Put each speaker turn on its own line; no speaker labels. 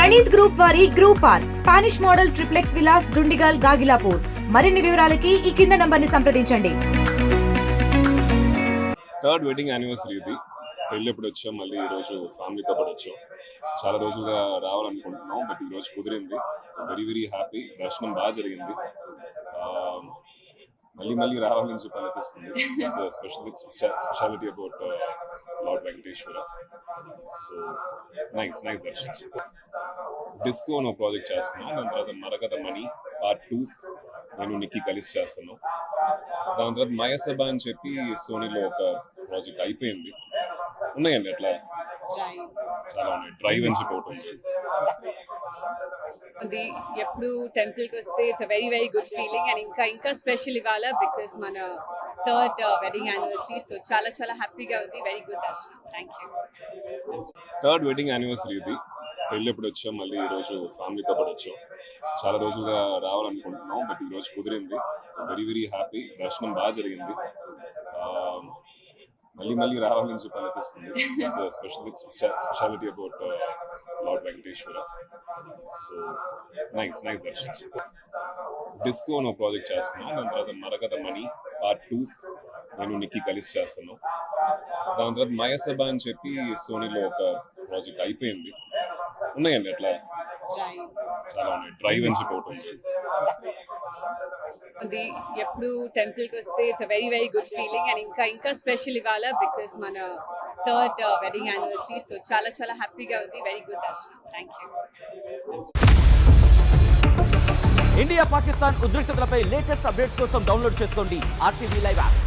Praneeth group వారి group park Spanish model triplex Vilas Dundigal Gagillapur. మరిన్ని వివరాలకి ఈ కింద నంబర్ని సంప్రదించండి.
థర్డ్ వెడ్డింగ్ యానివర్సరీ ఇది. పెళ్ళి ఎప్పుడు వచ్చాం, మళ్ళీ ఈరోజు ఫ్యామిలీతో పాటు వచ్చాం. చాలా రోజులుగా రావాలనుకుంటున్నాం, బట్ ఈరోజు కుదిరింది. Very very happy. దర్శనం బాగా జరిగింది. మళ్ళీ మళ్ళీ రావాలని చెప్పి అనిపిస్తుంది. Speciality about lord Venkateswara. So nice దర్శనం. డిస్కో అనే ప్రాజెక్ట్ చేస్తున్నాం. దాని తర్వాత మరకథ మణి పార్ట్ 2 నేను నిక్కి కలిసి చేస్తున్నాం. దాని తర్వాత మయసభ అని చెప్పి సోనీలో ఒక ప్రాజెక్ట్ అయిపోయింది. ఉన్నాయండి అట్లా చాలా ఉన్నాయి. డ్రైవ్ అని చెప్పి ఒకటి ఉంది.
అది ఎప్పుడు టెంపుల్కి వస్తే it's a very very good feeling. And ఇంకా స్పెషల్ ఇవాళ బికాస్ మన థర్డ్ వెడ్డింగ్ యానివర్సరీ. సో చాలా చాలా హ్యాపీగా ఉంది. వెరీ గుడ్ దర్శనం. Thank you.
Third wedding anniversary ఇది. పెళ్ళి ఎప్పుడు వచ్చాం, మళ్ళీ ఈరోజు ఫ్యామిలీతో పాటు వచ్చాం. చాలా రోజులుగా రావాలనుకుంటున్నాం, బట్ ఈరోజు కుదిరింది. Very very happy. దర్శనం బాగా జరిగింది. మళ్ళీ మళ్ళీ రావాలని చెప్పి అనిపిస్తుంది. Speciality about lord Venkateswara. So nice దర్శనం. డిస్కో అనే ప్రాజెక్ట్ చేస్తున్నాం. దాని తర్వాత మరకథ మణి పార్ట్ 2 నేను నిక్కి కలిసి చేస్తున్నాం. దాని తర్వాత మయసభ అని చెప్పి సోనీలో ఒక ప్రాజెక్ట్ అయిపోయింది. ఉన్నాయండి అట్లా చాలా ఉన్నాయి. డ్రైవ్ అని చెప్పి ఒకటి ఉంది.
అది ఎప్పుడు టెంపుల్కి వస్తే it's a very very good feeling. And ఇంకా స్పెషల్ ఇవాళ బికాస్ మన థర్డ్ వెడ్డింగ్ యానివర్సరీ. సో చాలా చాలా హ్యాపీగా ఉంది. వెరీ గుడ్ దర్శనం. Thank you.
ఇండియా పాకిస్తాన్ ఉద్రిక్తతలపై లేటెస్ట్ అప్డేట్స్ కోసం డౌన్లోడ్ చేసుకోండి RTV లైవ్ యాప్.